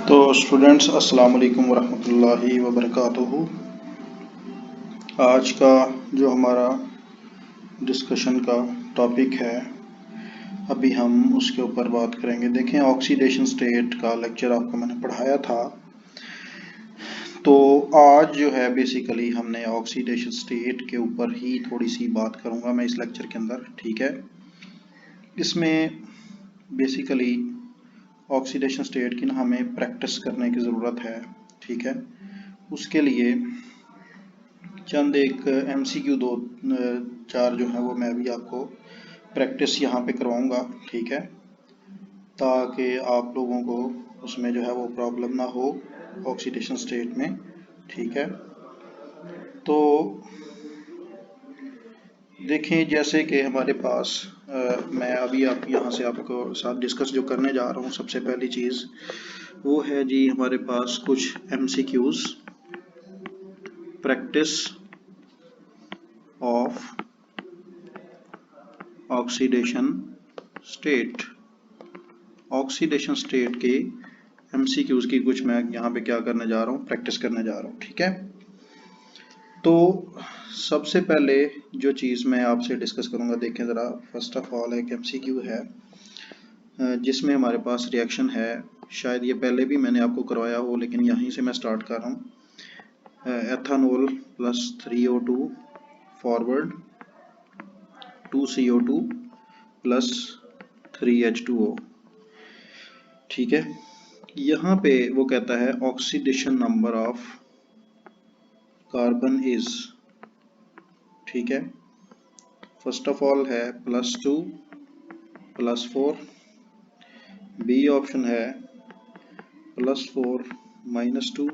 तो स्टूडेंट्स अस्सलाम वालेकुम वरहमतुल्लाहि वबरकातुहू। आज का जो हमारा डिस्कशन का टॉपिक है अभी हम उसके ऊपर बात करेंगे। देखें, ऑक्सीडेशन स्टेट का लेक्चर आपको मैंने पढ़ाया था। तो आज जो है बेसिकली हमने ऑक्सीडेशन स्टेट के ऊपर ही थोड़ी सी बात करूंगा मैं इस लेक्चर के अंदर, ठीक है। इसमें बेसिकली ऑक्सीडेशन स्टेट की ना हमें प्रैक्टिस करने की ज़रूरत है, ठीक है। उसके लिए चंद एक MCQ दो चार जो है वो मैं भी आपको प्रैक्टिस यहाँ पे करवाऊँगा, ठीक है, ताकि आप लोगों को उसमें जो है वो प्रॉब्लम ना हो ऑक्सीडेशन स्टेट में, ठीक है। तो देखें, जैसे कि हमारे पास मैं अभी आप यहाँ से आपको साथ डिस्कस जो करने जा रहा हूँ, सबसे पहली चीज़ वो है जी हमारे पास कुछ MCQs, practice of oxidation state. Oxidation state के MCQs की कुछ मैं यहाँ पे क्या करने जा रहा हूँ, प्रैक्टिस करने जा रहा हूँ, ठीक है। तो सबसे पहले जो चीज़ मैं आपसे डिस्कस करूँगा, देखें ज़रा, फर्स्ट ऑफ ऑल एक MCQ है जिसमें हमारे पास रिएक्शन है। शायद ये पहले भी मैंने आपको करवाया हो, लेकिन यहीं से मैं स्टार्ट कर रहा हूँ। Ethanol plus 3O2 forward 2CO2 plus 3H2O, ठीक है। यहाँ पे वो कहता है oxidation number of carbon is, ठीक है। फर्स्ट ऑफ ऑल है +2 +4, बी ऑप्शन है +4 -2,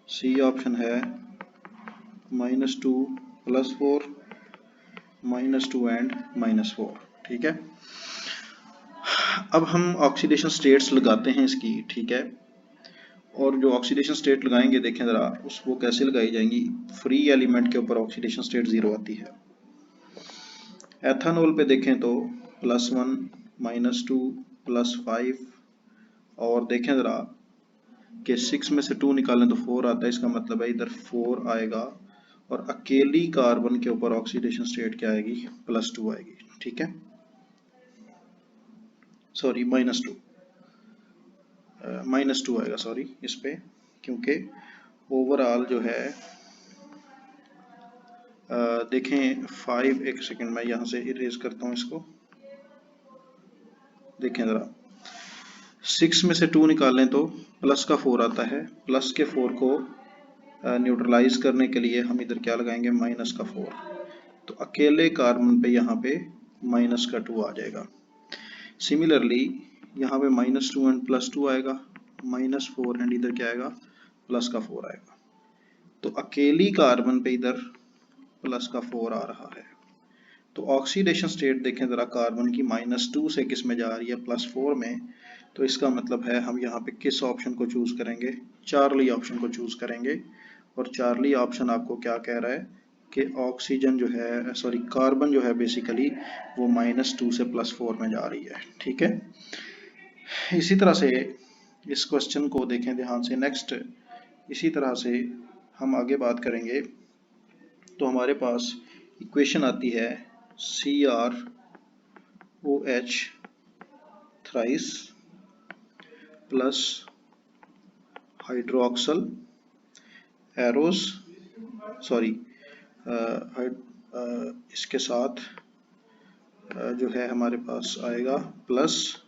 सी ऑप्शन है -2 +4 -2 एंड -4, ठीक है। अब हम ऑक्सीडेशन स्टेट्स लगाते हैं इसकी, ठीक है। और जो ऑक्सीडेशन स्टेट लगाएंगे, देखें ज़रा वो कैसे लगाई जाएंगी। फ्री एलिमेंट के ऊपर ऑक्सीडेशन स्टेट 0 आती है। एथानॉल पे देखें तो +1 -2 +5, और देखें ज़रा कि 6 में से 2 निकालें तो 4 आता है, इसका मतलब है इधर 4 आएगा, और अकेली कार्बन के ऊपर ऑक्सीडेशन स्टेट क्या आएगी, +2 आएगी, ठीक है। सॉरी -2 आएगा, सॉरी इस पे, क्योंकि ओवरऑल जो है देखें 5, एक सेकंड मैं यहाँ से इरेज करता हूँ इसको। देखें ज़रा 6 में से 2 निकालें तो प्लस का 4 आता है, प्लस के 4 को न्यूट्रलाइज करने के लिए हम इधर क्या लगाएंगे, -4, तो अकेले कार्बन पे यहाँ पे -2 आ जाएगा। सिमिलरली यहाँ पे -2 एंड +2 आएगा, -4 एंड इधर क्या आएगा, +4 आएगा, तो अकेली कार्बन पे इधर +4 आ रहा है। तो ऑक्सीडेशन स्टेट देखें ज़रा कार्बन की -2 से किस में जा रही है, +4 में, तो इसका मतलब है हम यहाँ पे किस ऑप्शन को चूज़ करेंगे, चार्ली ऑप्शन को चूज़ करेंगे। और चार्ली ऑप्शन आपको क्या कह रहा है कि ऑक्सीजन जो है, सॉरी कार्बन जो है बेसिकली वो -2 से +4 में जा रही है, ठीक है। इसी तरह से इस क्वेश्चन को देखें ध्यान से। नेक्स्ट इसी तरह से हम आगे बात करेंगे, तो हमारे पास इक्वेशन आती है CrOH thrice plus hydroxyl arrows, sorry इसके साथ जो है हमारे पास आएगा प्लस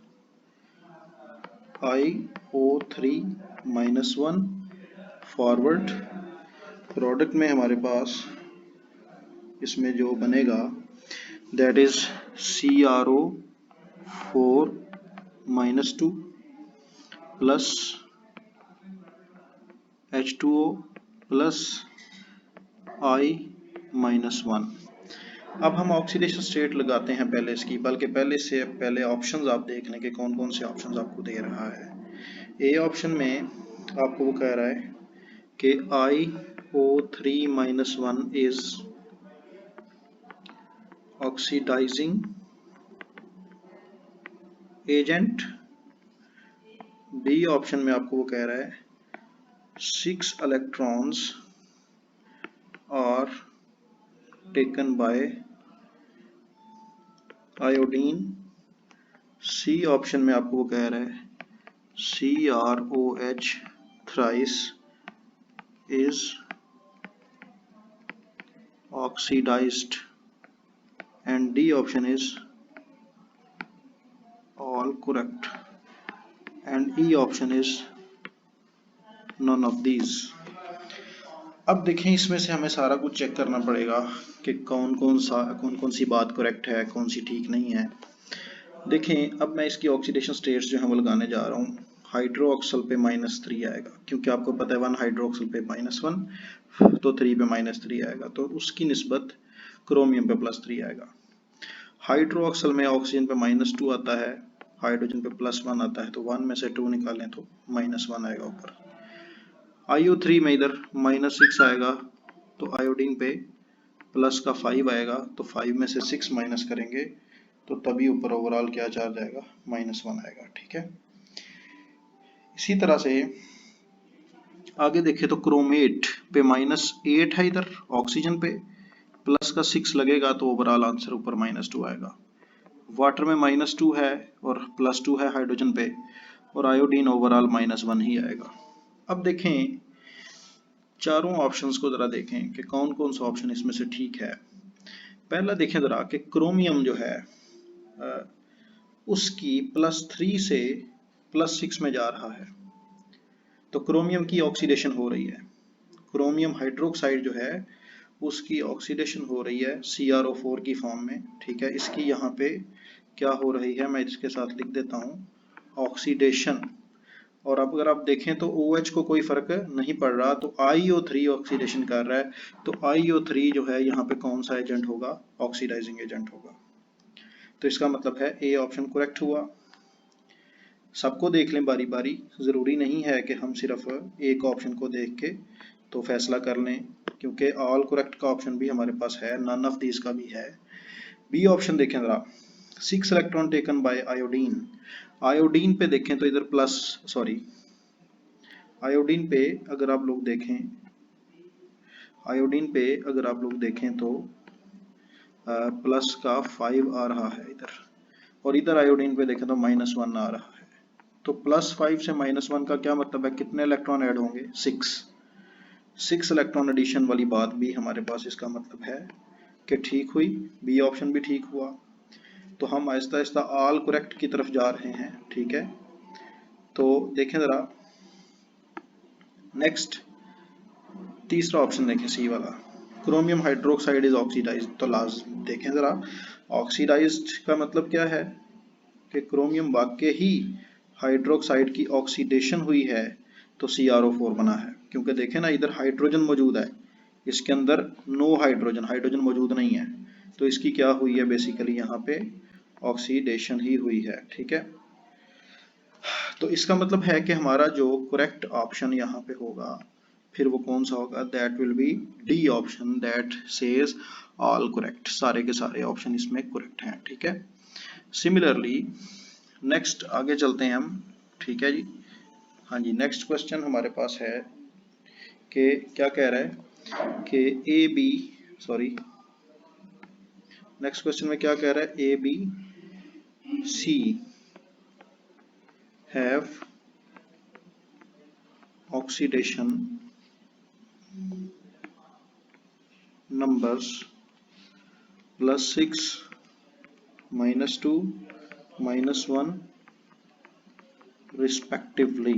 IO3-1 फॉरवर्ड, प्रोडक्ट में हमारे पास इसमें जो बनेगा that is CrO4-2 plus H2O plus I-1। अब हम ऑक्सीडेशन स्टेट लगाते हैं पहले इसकी, बल्कि पहले ऑप्शंस आप देख लें कि कौन कौन से ऑप्शंस आपको दे रहा है। ए ऑप्शन में आपको वो कह रहा है कि IO3-1 is oxidising agent B option में आपको वो कह रहा है 6 electrons are taken by iodine। C option में आपको वो कह रहा है CrOH thrice is oxidized, and D option is all correct, and E option is none of these। अब देखें, इसमें से हमें सारा कुछ चेक करना पड़ेगा कि कौन कौन सी बात करेक्ट है, कौन सी ठीक नहीं है। देखें, अब मैं इसकी ऑक्सीडेशन स्टेट्स जो है वो लगाने जा रहा हूँ। हाइड्रोक्सल पे -3 आएगा, क्योंकि आपको पता है 1 हाइड्रोक्सल पे -1 तो 3 पे -3 आएगा, तो उसकी निस्बत क्रोमियम पे +3 आएगा। हाइड्रोक्सल में ऑक्सीजन पे -2 आता है, हाइड्रोजन पे +1 आता है, तो 1 में से 2 निकालें तो -1 आएगा ऊपर। IO3 में इधर -6 आएगा, तो आयोडीन पे +5 आएगा, तो 5 में से 6 माइनस करेंगे तो तभी ऊपर ओवरऑल क्या चार्ज आएगा, -1 आएगा। ठीक है, इसी तरह से आगे देखें तो क्रोमेट पे -8 है इधर, ऑक्सीजन पे +6 लगेगा तो ओवरऑल आंसर ऊपर -2 आएगा। वाटर में -2 है और +2 है हाइड्रोजन पे, और आयोडीन ओवरऑल -1 ही आएगा। अब देखें चारों ऑप्शंस को जरा देखें कि कौन कौन सा ऑप्शन इसमें से ठीक है। पहला देखें जरा कि क्रोमियम जो है उसकी +3 से +6 में जा रहा है, तो क्रोमियम की ऑक्सीडेशन हो रही है। क्रोमियम हाइड्रोक्साइड जो है उसकी ऑक्सीडेशन हो रही है CrO4 की फॉर्म में। ठीक है, इसकी यहाँ पे क्या हो रही है, मैं इसके साथ लिख देता हूँ, ऑक्सीडेशन। और अब अगर आप देखें तो OH को कोई फर्क नहीं पड़ रहा, तो IO3 ऑक्सीडेशन कर रहा है, तो IO3 जो है यहाँ पे कौन सा एजेंट होगा, ऑक्सीडाइजिंग एजेंट होगा। तो इसका मतलब है ए ऑप्शन करेक्ट हुआ। सबको देख लें बारी बारी, जरूरी नहीं है कि हम सिर्फ एक ऑप्शन को देख के तो फैसला कर लें, क्योंकि ऑल करेक्ट का ऑप्शन भी हमारे पास है, नन ऑफ दीज का भी है। बी ऑप्शन देखें जरा, 6 electron taken by iodine. Iodine पे देखें तो इधर आयोडीन पे अगर आप लोग देखें, आयोडीन पे अगर आप लोग देखें तो प्लस का 5 आ रहा है इधर, और इधर आयोडीन पे देखें तो -1 आ रहा है। तो +5 से -1 का क्या मतलब है, कितने इलेक्ट्रॉन ऐड होंगे, 6 इलेक्ट्रॉन एडिशन वाली बात भी हमारे पास इसका मतलब है कि ठीक हुई, बी ऑप्शन भी ठीक हुआ। तो हम आहिस्ता आहिस्ता ऑल करेक्ट की तरफ जा रहे हैं। ठीक है, तो देखें जरा नेक्स्ट तीसरा ऑप्शन देखें, सी वाला, क्रोमियम हाइड्रोक्साइड इज ऑक्सीडाइज्ड। तो लास्ट देखें जरा, ऑक्सीडाइज्ड का मतलब क्या है कि क्रोमियम वाकई ही हाइड्रोक्साइड की ऑक्सीडेशन हुई है तो CrO4 बना है। क्योंकि देखें ना, इधर हाइड्रोजन मौजूद है, इसके अंदर नो हाइड्रोजन मौजूद नहीं है, तो इसकी क्या हुई है, बेसिकली यहाँ पे ऑक्सीडेशन ही हुई है। ठीक है, तो इसका मतलब है कि हमारा जो करेक्ट ऑप्शन यहाँ पे होगा फिर वो कौन सा होगा, that will be D option, that says all correct, सारे के सारे ऑप्शन इसमें करेक्ट हैं। ठीक है, सिमिलरली नेक्स्ट आगे चलते हैं हम। ठीक है जी, हाँ जी, नेक्स्ट क्वेश्चन हमारे पास है कि क्या कह रहा है कि नेक्स्ट क्वेश्चन में क्या कह रहा है, ABC have oxidation numbers +6, -2, -1 respectively.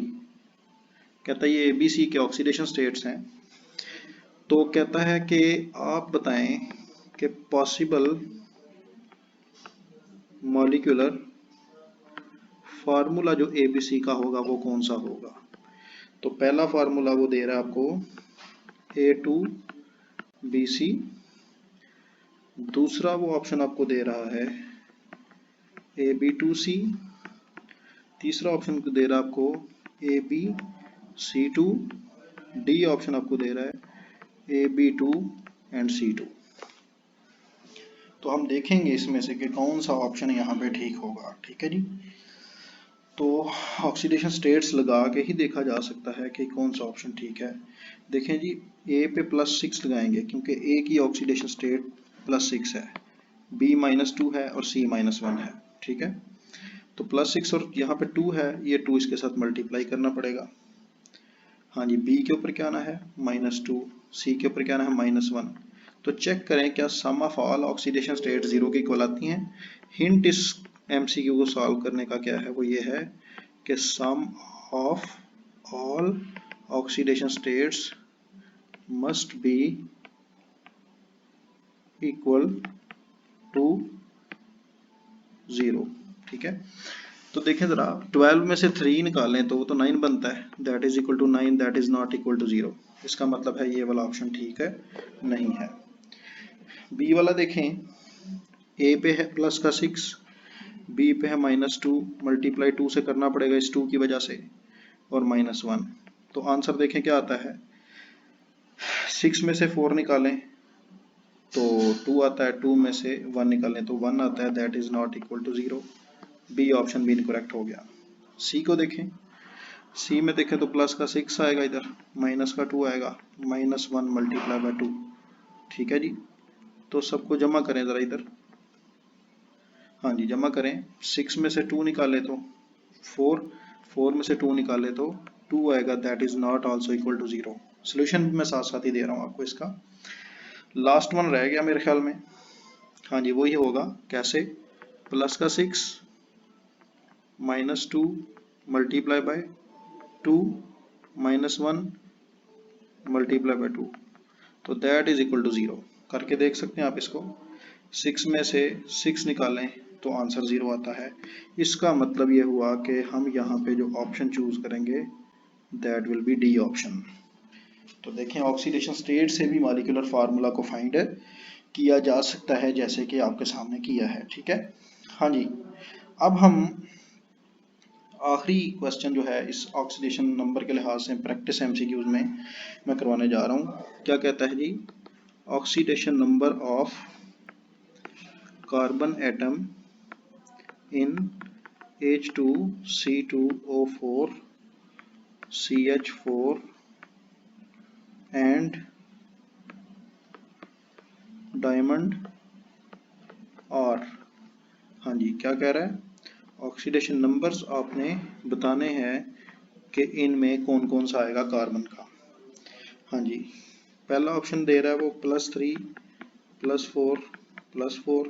कहता है ये ABC के ऑक्सीडेशन स्टेट्स हैं, तो कहता है कि आप बताएं कि पॉसिबल मॉलिक्यूलर फार्मूला जो ABC का होगा वो कौन सा होगा। तो पहला फार्मूला वो दे रहा है आपको A2BC, दूसरा वो ऑप्शन आपको दे रहा है AB2C, तीसरा ऑप्शन दे रहा है आपको ABC2, डी ऑप्शन आपको दे रहा है AB2 एंड C2। तो हम देखेंगे इसमें से कि कौन सा ऑप्शन यहाँ पे ठीक होगा। ठीक है जी, तो ऑक्सीडेशन स्टेट्स लगा के ही देखा जा सकता है कि कौन सा ऑप्शन ठीक है। देखें जी, ए पे +6 लगाएंगे क्योंकि ए की ऑक्सीडेशन स्टेट +6 है, बी -2 है और सी -1 है। ठीक है, तो +6 और यहाँ पे 2 है, ये 2 इसके साथ मल्टीप्लाई करना पड़ेगा। हाँ जी, बी के ऊपर क्या आना है -2, सी के ऊपर क्या आना है -1। तो चेक करें क्या सम ऑफ ऑल ऑक्सीडेशन स्टेट 0 के इक्वल आती हैं। हिंट इस एमसीक्यू को सॉल्व करने का क्या है, वो ये है कि sum of all oxidation states must be equal to 0। ठीक है, तो देखें जरा, 12 में से 3 निकालें तो वो तो 9 बनता है, that is equal to 9, that is not equal to 0। इसका मतलब है ये वाला ऑप्शन ठीक है, नहीं है। बी वाला देखें, ए पे है +6, बी पे है -2, मल्टीप्लाई 2 से करना पड़ेगा इस 2 की वजह से, और -1। तो आंसर देखें क्या आता है, 6 में से 4 निकालें तो 2 आता है, 2 में से 1 निकालें तो 1 आता है, that is not equal to 0। B option भी इनकरेक्ट हो गया। सी को देखें, सी में देखें तो +6 आएगा, इधर -2 आएगा, -1 मल्टीप्लाई बाय 2। ठीक है जी, तो सबको जमा करें ज़रा इधर। हाँ जी, जमा करें, 6 में से 2 निकाले तो 4, 4 में से 2 निकाले तो 2 आएगा, that is not also equal to 0। Solution भी मैं साथ साथ ही दे रहा हूँ आपको इसका। लास्ट वन रह गया मेरे ख्याल में। हाँ जी, वही होगा, कैसे, +6 -2 मल्टीप्लाई बाय 2 -1 मल्टीप्लाई बाय 2, तो दैट इज इक्वल टू 0। करके देख सकते हैं आप इसको। 6 में से 6 निकालें तो आंसर 0 आता है। इसका मतलब ये हुआ कि हम यहाँ पे जो ऑप्शन चूज करेंगे that will be D option. तो देखें, ऑक्सीडेशन स्टेट से भी मॉलिक्यूलर फार्मूला को फाइंड किया जा सकता है, जैसे कि आपके सामने किया है। ठीक है, हाँ जी, अब हम आखिरी क्वेश्चन जो है इस ऑक्सीडेशन नंबर के लिहाज से प्रैक्टिस एमसीक्यूज में मैं करवाने जा रहा हूँ। क्या कहता है जी, oxidation number of carbon atom in H2C2O4 CH4 and diamond और, हाँ जी, क्या कह रहा है, ऑक्सीडेशन नंबर्स आपने बताने हैं कि इनमें कौन कौन सा आएगा कार्बन का। हाँ जी, पहला ऑप्शन दे रहा है वो +3 +4 +4,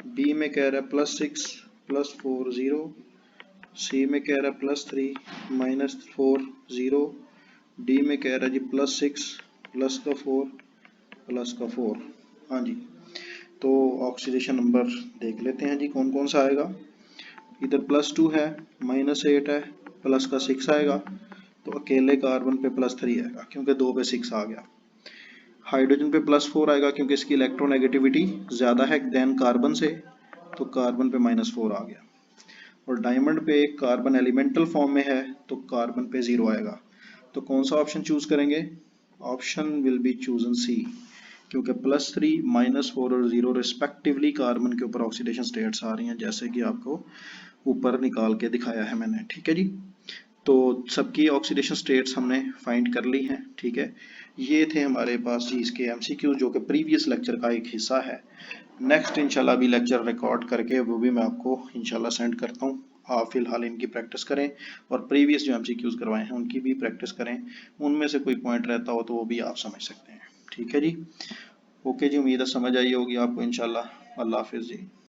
बी में कह रहा है +6 +4 0, सी में कह रहा है +3 -4 0, डी में कह रहा है जी +6 +4 हाँ जी, तो ऑक्सीडेशन नंबर देख लेते हैं जी कौन कौन सा आएगा। इधर +2 है, -8 है, +6 आएगा, तो अकेले कार्बन पे +3 आएगा क्योंकि 2 पे 6 आ गया। हाइड्रोजन पे +4 आएगा क्योंकि इसकी इलेक्ट्रोनेगेटिविटी ज़्यादा है देन कार्बन से, तो कार्बन पे -4 आ गया। और डायमंड पे एक कार्बन एलिमेंटल फॉर्म में है तो कार्बन पे 0 आएगा। तो कौन सा ऑप्शन चूज करेंगे, ऑप्शन विल बी चूजन सी, क्योंकि +3 -4 और 0 रिस्पेक्टिवली कार्बन के ऊपर ऑक्सीडेशन स्टेट्स आ रही हैं, जैसे कि आपको ऊपर निकाल के दिखाया है मैंने। ठीक है जी, तो सबकी ऑक्सीडेशन स्टेट्स हमने फाइंड कर ली हैं। ठीक है, ये थे हमारे पास जी इसके एमसीक्यू, जो कि प्रीवियस लेक्चर का एक हिस्सा है। नेक्स्ट इंशाल्लाह भी लेक्चर रिकॉर्ड करके वो भी मैं आपको इंशाल्लाह सेंड करता हूँ। आप फिलहाल इनकी प्रैक्टिस करें और प्रीवियस जो एमसीक्यूज करवाए हैं उनकी भी प्रैक्टिस करें, उनमें से कोई पॉइंट रहता हो तो वो भी आप समझ सकते हैं। ठीक है जी, ओके जी, उम्मीद है समझ आई होगी आपको इंशाल्लाह। अल्लाह हाफिज़ जी।